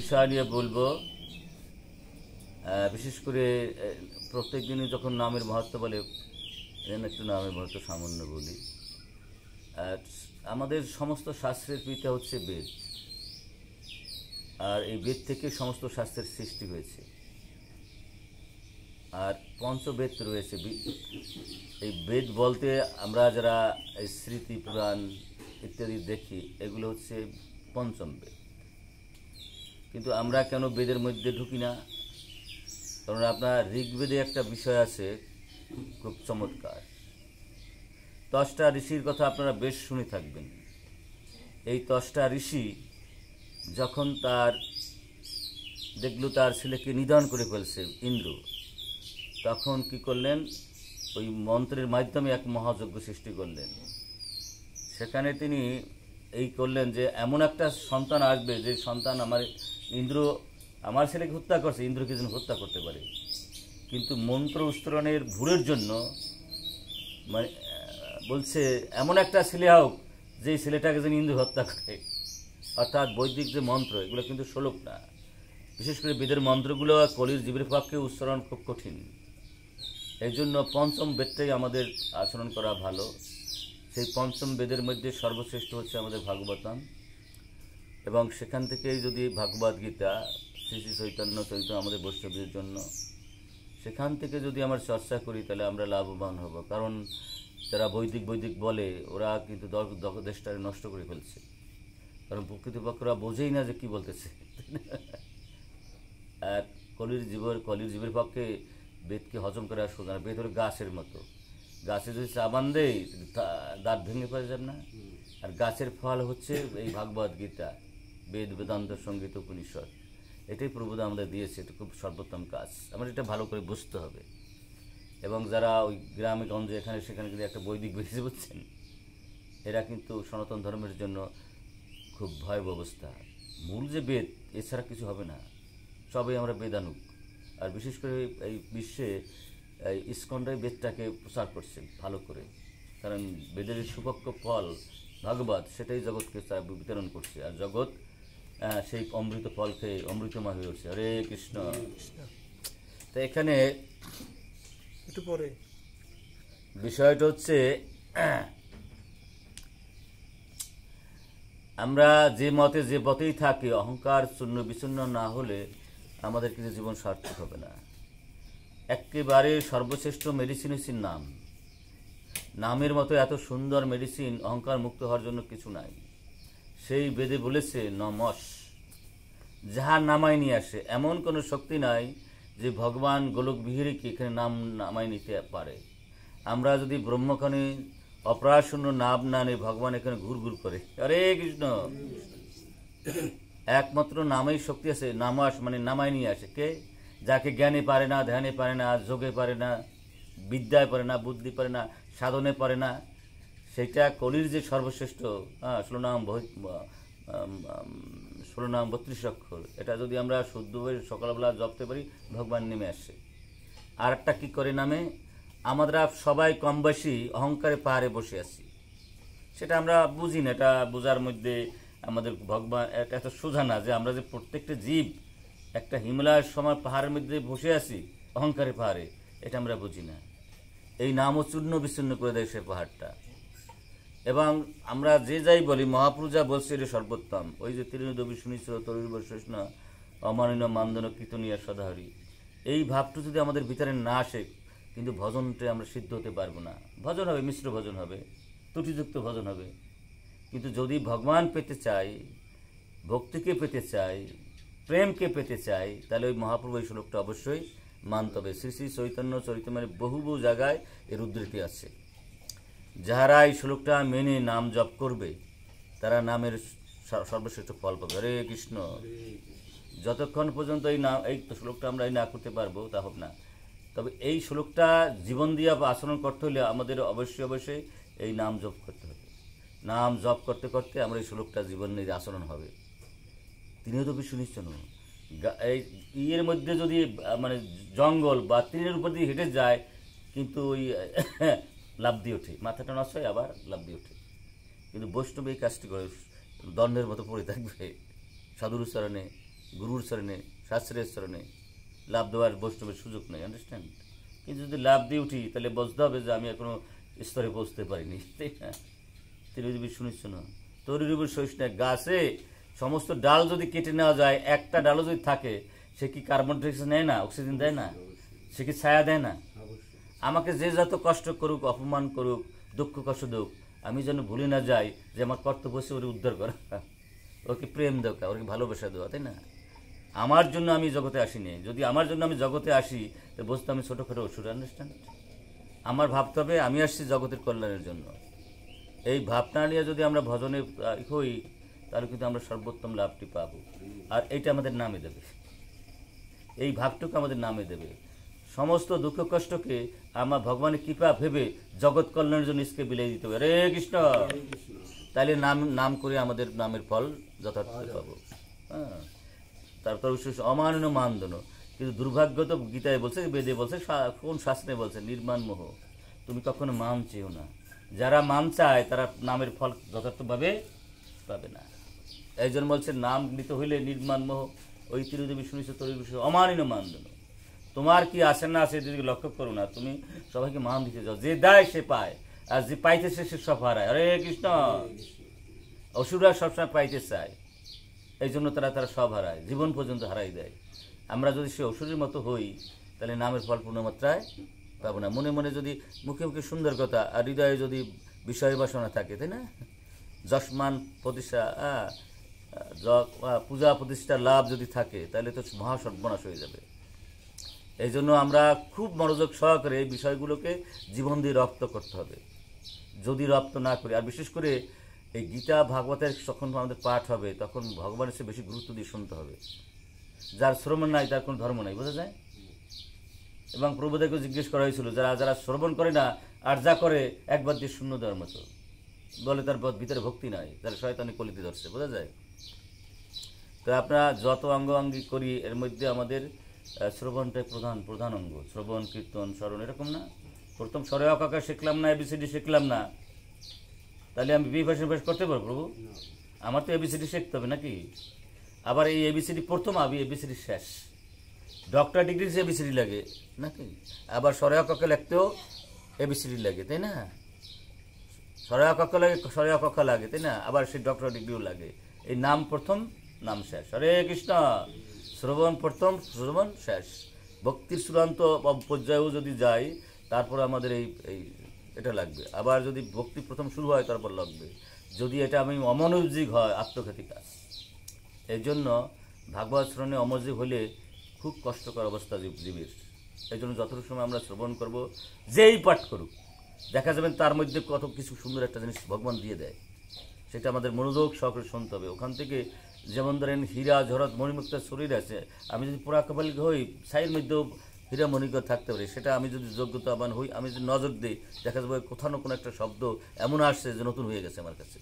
বিষয় নিয়ে বলবো। বিশেষ করে প্রত্যেক দিনই যখন নামের মাহাত্ম্য বলে, একটু নামের মাহাত্ম্য সামান্য বলি। আমাদের সমস্ত শাস্ত্রের পিতা হচ্ছে বেদ, আর এই বেদ থেকে সমস্ত শাস্ত্রের সৃষ্টি হয়েছে। আর পঞ্চবেদ রয়েছে। এই বেদ বলতে আমরা যারা এই স্মৃতি পুরাণ ইত্যাদি দেখি, এগুলো হচ্ছে পঞ্চম বেদ। কিন্তু আমরা কেন বেদের মধ্যে ঢুকি না? কারণ আপনার ঋগ্বেদে একটা বিষয় আছে খুব চমৎকার। 10টা ঋষির কথা আপনারা বেশ শুনে থাকবেন। এই 10টা ঋষি যখন দেখলো তার ছেলেকে নিধন করে ফেলছে ইন্দ্র, তখন কি করলেন? ওই মন্ত্রের মাধ্যমে এক মহাযজ্ঞ সৃষ্টি করলেন। সেখানে তিনি এই করলেন যে এমন একটা সন্তান আসবে, যে সন্তান আমার ছেলেকে হত্যা করছে, ইন্দ্রকে যেন হত্যা করতে পারে। কিন্তু মন্ত্র উচ্চারণের ভুলের জন্য মানে বলছে এমন একটা ছেলে হোক যে ছেলেটাকে যেন ইন্দ্র হত্যা করে। অর্থাৎ বৈদিক যে মন্ত্র, এগুলো কিন্তু শ্লোক না। বিশেষ করে বেদের মন্ত্রগুলো কলির জীবের পক্ষে উচ্চারণ খুব কঠিন। এই জন্য পঞ্চম বেদটাই আমাদের আচরণ করা ভালো। সেই পঞ্চম বেদের মধ্যে সর্বশ্রেষ্ঠ হচ্ছে আমাদের ভাগবতম, এবং সেখান থেকেই যদি ভাগবত গীতা, শ্রী শ্রী চৈতন্য চৈতন্য আমাদের বৈষ্ণবদের জন্য, সেখান থেকে যদি আমরা চর্চা করি তাহলে আমরা লাভবান হব। কারণ যারা বৈদিক বলে ওরা কিন্তু দেশটাকে নষ্ট করে ফেলছে। কারণ প্রকৃতপক্ষে ওরা বোঝেই না যে কী বলতেছে। আর কলির জীবের পক্ষে বেদকে হজম করা সোজা না। বেদ হলো গাছের মতো। গাছে যদি চাবান দেয় দাঁত ভেঙে পড়ে যাবে না? আর গাছের ফল হচ্ছে এই ভাগবত গীতা, বেদ, বেদান্ত, সঙ্গীত, উপনিষদ। এটাই প্রভুদা আমাদের দিয়েছে। এটা খুব সর্বোত্তম কাজ। আমরা এটা ভালো করে বুঝতে হবে। এবং যারা ওই গ্রামে গঞ্জে এখানে সেখানে যদি একটা বৈদিক বেশি বুঝছেন, এরা কিন্তু সনাতন ধর্মের জন্য খুব ভয়াবহ অবস্থা। মূল যে বেদ, এছাড়া কিছু হবে না। সবই আমরা বেদানুক। আর বিশেষ করে এই বিশ্বে এই ইস্কনরাই বেদটাকে প্রচার করছে ভালো করে। কারণ বেদের সুপক্ষ ফল ভাগবত, সেটাই জগৎকে বিতরণ করছে। আর জগৎ সেই অমৃত ফল খেয়ে অমৃতময় হয়ে উঠছে। হরে কৃষ্ণ। তো এখানে একটু পরে বিষয়টা হচ্ছে, আমরা যে পথেই থাকি, অহংকার চূর্ণ বিচূর্ণ না হলে আমাদের কিছু জীবন সার্থক হবে না। একেবারে সর্বশ্রেষ্ঠ মেডিসিন হচ্ছে নাম। নামের মতো এত সুন্দর মেডিসিন অহংকার মুক্ত হওয়ার জন্য কিছু নাই। সেই বেদে বলেছে নমস, যাহা নামাই নিয়ে আসে। এমন কোনো শক্তি নাই যে ভগবান গোলক বিহারীকে এখানে নামাই নিতে পারে। আমরা যদি ব্রহ্মখানে অপ্রাশূন্য নাম না নেই, ভগবান এখানে ঘুর করে। হরে কৃষ্ণ। একমাত্র নামেই শক্তি আছে। নামাস মানে নামাই নিয়ে আসে। কে? যাকে জ্ঞানে পারে না, ধ্যানে পারে না, যোগে পারে না, বিদ্যায় পারে না, বুদ্ধি পারে না, সাধনে পারে না, সেটা কলির যে সর্বশ্রেষ্ঠ 16 নাম 32 অক্ষর, এটা যদি আমরা শুদ্ধভাবে সকালবেলা জপতে পারি, ভগবান নেমে আসে। আর একটা কী করে নামে? আমরা সবাই কম বয়সী অহংকারে পাহাড়ে বসে আছি। সেটা আমরা বুঝি না। এটা বোঝার মধ্যে আমাদের ভগবান এত সোজা না যে আমরা যে প্রত্যেকটা জীব একটা হিমালয়ের সময় পাহাড়ের মধ্যে বসে আছি অহংকারে পাহাড়ে, এটা আমরা বুঝি না। এই নামও চূর্ণ বিচ্ছিন্ন করে দেয় সে পাহাড়টা। এবং আমরা যে যাই বলি, মহাপুরুষ যা বলছে এটা সর্বোত্তম। ওই যে তিরিনদবী শুনিছিল তরুর্বশেষ না অমানীয় মান্দন কীর্তনিয়া সদাহরি, এই ভাবটা যদি আমাদের ভিতরে না আসে, কিন্তু ভজনটা আমরা সিদ্ধ হতে পারবো না। ভজন হবে, মিশ্র ভজন হবে, ত্রুটিযুক্ত ভজন হবে। কিন্তু যদি ভগবান পেতে চাই, ভক্তিকে পেতে চাই, প্রেমকে পেতে চাই, তাহলে ওই মহাপ্রভু এই শ্লোকটা অবশ্যই মানতে হবে। শ্রী শ্রী চৈতন্য চরিতামৃতে বহু জায়গায় এর উদ্ধৃতি আছে। যাহারা এই শ্লোকটা মেনে নাম জপ করবে, তারা নামের সর্বশ্রেষ্ঠ ফল পাবে। হরে কৃষ্ণ। যতক্ষণ পর্যন্ত এই শ্লোকটা আমরা না করতে পারবো তা হবে না। তবে এই শ্লোকটা জীবন দিয়ে আচরণ করতে হলে আমাদের অবশ্যই এই নাম জপ করতে হবে। নাম জপ করতে করতে আমরা এই শ্লোকটা জীবন নিয়ে আচরণ হবে। তিনিও তো সুনিশ্চয় এই ইয়ের মধ্যে যদি মানে জঙ্গল বা তীরের উপর দিয়ে হেঁটে যায়, কিন্তু ওই লাভ দিয়ে ওঠে, মাথাটা নষ্ট হয়, আবার লাভ দিয়ে ওঠে। কিন্তু বৈষ্ণব এই কাজটি করে দণ্ডের মতো পড়ে থাকবে সাধুর উচ্চারণে, গুরুর চরণে, শাস্ত্রের চরণে লাভ দেওয়ার বৈষ্ণবের সুযোগ নেই, আন্ডারস্ট্যান্ড। কিন্তু যদি লাভ দিয়ে উঠি তাহলে বুঝতে হবে যে আমি এখনো স্তরে পৌঁছতে পারিনি, তাই না? তিরুদেবী শুনিস না, তরির উপর সইস না। গাছে সমস্ত ডাল যদি কেটে নেওয়া যায়, একটা ডালও যদি থাকে, সে কি কার্বন ডাইঅক্সাইড নেয় না, অক্সিজেন দেয় না? সে কি ছায়া দেয় না? আমাকে যে যত কষ্ট করুক, অপমান করুক, দুঃখ কষ্ট দেউক, আমি যেন ভুলে না যাই যে আমার কর্তব্য হচ্ছে ওর উদ্ধার করা, ওকে প্রেম দেওয়া, ওকে ভালোবাসা দেওয়া, তাই না? আমার জন্য আমি জগতে আসিনি। যদি আমার জন্য আমি জগতে আসি, তো বুঝতে আমি ছোটোখাটো অসুর, আন্ডারস্ট্যান্ড। আমার ভাবতে হবে আমি আসছি জগতের কল্যাণের জন্য। এই ভাবনা নিয়ে যদি আমরা ভজনে হই, তাহলে কিন্তু আমরা সর্বোত্তম লাভটি পাব। আর এইটা আমাদের নামে দেবে, এই ভাবটুকু আমাদের নামে দেবে। সমস্ত দুঃখ কষ্টকে আমার ভগবানের কৃপা ভেবে জগৎ কল্যাণের জন্য ইসকে বিলাই দিতে হবে। হরে কৃষ্ণ। তাহলে নাম নাম করে আমাদের নামের ফল যথার্থ পাবো। হ্যাঁ, তারপর অমাননীয় মানদণ্ড। কিন্তু দুর্ভাগ্য তো গীতায় বলছে, বেদে বলছে, কোন শাস্ত্রে বলছে, নির্মাণ মোহ। তুমি কখনো মান চেও না। যারা মান চায় তারা নামের ফল যথার্থভাবে পাবে না। এই জন্য বলছে নাম নিতে হইলে নির্মাণ মোহ। ওই তিরুদেবী শুনেছ, তোর বিষয় অমাননীয় মানদণ্ড। তোমার কি আছে না আছে এদিকে লক্ষ্য করো না, তুমি সবাইকে মান দিতে যাও। যে দেয় সে পায়, আর যে পাইতেছে সে সব হারায়। হরে কৃষ্ণ। অসুররা সবসময় পাইতে চায়, এই জন্য তারা সব হারায়, জীবন পর্যন্ত হারাই দেয়। আমরা যদি সে অসুরের মতো হই, তাহলে নামের ফল পূর্ণমাত্রায় পাবো না। মনে মনে যদি মুখে মুখে সুন্দর কথা আর হৃদয়ে যদি বিষয় বাসনা থাকে, তাই না? যশমান প্রতিষ্ঠা, পূজা প্রতিষ্ঠার লাভ যদি থাকে, তাহলে তো মহাসর্বনাশ হয়ে যাবে। এই জন্য আমরা খুব মনোযোগ সহকারে এই বিষয়গুলোকে জীবন দিয়ে রপ্ত করতে হবে। যদি রপ্ত না করি, আর বিশেষ করে এই গীতা ভাগবতের যখন আমাদের পাঠ হবে, তখন ভগবানের চেয়ে বেশি গুরুত্ব দিয়ে শুনতে হবে। যার শ্রবণ নাই তার কোনো ধর্ম নাই, বোঝা যায়। এবং প্রভুদেরকে জিজ্ঞেস করা হয়েছিল, যারা শ্রবণ করে না আর যা করে একবার দিয়ে শূন্য দেওয়ার মতো, বলে তার ভিতরে ভক্তি নাই, তার শয়তানি কলিতে ধরছে, বোঝা যায়। তো আমরা যত অঙ্গাঙ্গি করি, এর মধ্যে আমাদের শ্রবণটাই প্রধান অঙ্গ। শ্রবণ, কীর্তন, স্মরণ, এরকম না? প্রথম স্বরে অকাকা শিখলাম না, এবিসিডি শিখলাম না, তাহলে আমি বিভাষণ করতে পারবো প্রভু? আমার তো এবিসিডি শিখতে হবে নাকি? আবার এই এবিসিডি প্রথম, আমি এবিসিডি শেষ। ডক্টর ডিগ্রি এবিসিডি লাগে নাকি? আবার স্বরে অকাকা লিখতেও এবিসিডি লাগে, তাই না? স্বরে অকাকা লাগে, স্বরে অকাকা লাগে, তাই না? আবার সেই ডক্টর ডিগ্রিও লাগে। এই নাম প্রথম, নাম শেষ। হরে কৃষ্ণ। শ্রবণ প্রথম, শ্রবণ শেষ। ভক্তির চূড়ান্ত পর্যায়েও যদি যাই, তারপর আমাদের এই এটা লাগবে। আবার যদি ভক্তি প্রথম শুরু হয়, তারপর লাগবে। যদি এটা আমি অমনোযোগী হয়, আত্মঘাতী কাজ। এই জন্য ভাগবত শ্রবণে অমনোযোগী হলে খুব কষ্টকর অবস্থা জীবের। এই জন্য যতটুকু সময় আমরা শ্রবণ করব, যেই পাঠ করুক, দেখা যাবেন তার মধ্যে কত কিছু সুন্দর একটা জিনিস ভগবান দিয়ে দেয়। সেটা আমাদের মনোযোগ সহকারে শুনতে হবে। ওখান থেকে যেমন ধরেন হীরা ঝরত মণিমুক্তার শরীর আছে, আমি যদি পুরা কপালিক হই, সাইয়ের মধ্যেও হীরা মণিকা থাকতে পারে। সেটা আমি যদি যোগ্যতাবান হই, আমি যদি নজর দিই, দেখা যাবে কোথাও না কোনো একটা শব্দ এমন আসছে যে নতুন হয়ে গেছে আমার কাছে।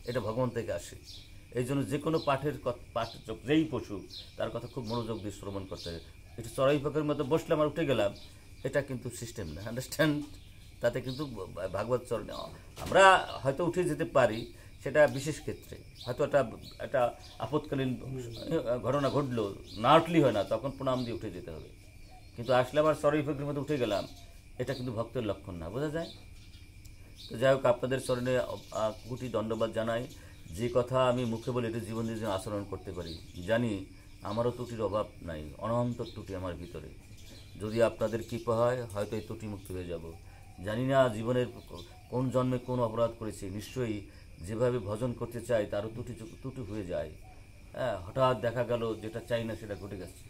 এটা ভগবান থেকে আসে। এই জন্য যে কোনো পাঠ যেই পশু, তার কথা খুব মনোযোগ দিয়ে শ্রবণ করতে হবে। একটু চড়াই পাখির মতো বসলাম আর উঠে গেলাম, এটা কিন্তু সিস্টেম না, আন্ডারস্ট্যান্ড। তাতে কিন্তু ভাগবত চরণে আমরা হয়তো উঠে যেতে পারি, সেটা বিশেষ ক্ষেত্রে। হয়তো একটা আপৎকালীন ঘটনা ঘটলো, না উঠলেই হয় না, তখন প্রণাম দিয়ে উঠে যেতে হবে। কিন্তু আসলে আবার চড়াই পাখির মতো উঠে গেলাম, এটা কিন্তু ভক্তের লক্ষণ না, বোঝা যায়। তো যাই হোক, আপনাদের চরণে কোটি দণ্ডবাদ জানাই। যে কথা আমি মুখে বলে এটা জীবন দিয়ে আচরণ করতে পারি, জানি আমারও ত্রুটির অভাব নাই, অনন্ত ত্রুটি আমার ভিতরে। যদি আপনাদের কৃপা হয়, হয়তো এই ত্রুটি মুক্ত হয়ে যাব। জানি না জীবনের কোন জন্মে কোন অপরাধ করেছি, নিশ্চয়ই যেভাবে ভজন করতে চাই তারও ত্রুটি হয়ে যায়। হ্যাঁ, হঠাৎ দেখা গেল যেটা চাই না সেটা ঘটে গেছে,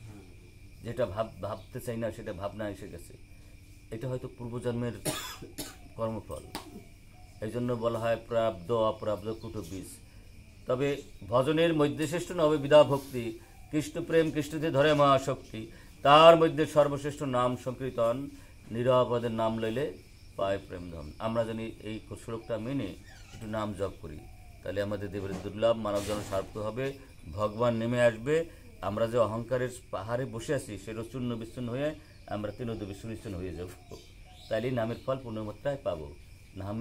যেটা ভাবতে চাই না সেটা ভাবনা এসে গেছে। এটা হয়তো পূর্বজন্মের কর্মফল। এই জন্য বলা হয় প্রাব্ধ অপ্রাব্ধ কুটো বীজ। তবে ভজনের মধ্যে শ্রেষ্ঠ নবে বিধা ভক্তি, কৃষ্ণ প্রেম কৃষ্ণতে ধরে মহাশক্তি, তার মধ্যে সর্বশ্রেষ্ঠ নাম সংকীর্তন, নিরাপদের নাম লইলে পায় প্রেমধন। আমরা জানি এই শ্লোকটা মেনে একটু নাম জপ করি, তাহলে আমাদের দেবের দুর্লভ মানবজন সার্থক হবে, ভগবান নেমে আসবে। আমরা যে অহংকারের পাহাড়ে বসে আছি, সেটা চূর্ণ বিচ্ছিন্ন হয়ে আমরা তৃণোদয় বিচ্ছিন্ন হয়ে যাব। তাইলে নামের ফল পূর্ণমাত্রায় পাবো। নাম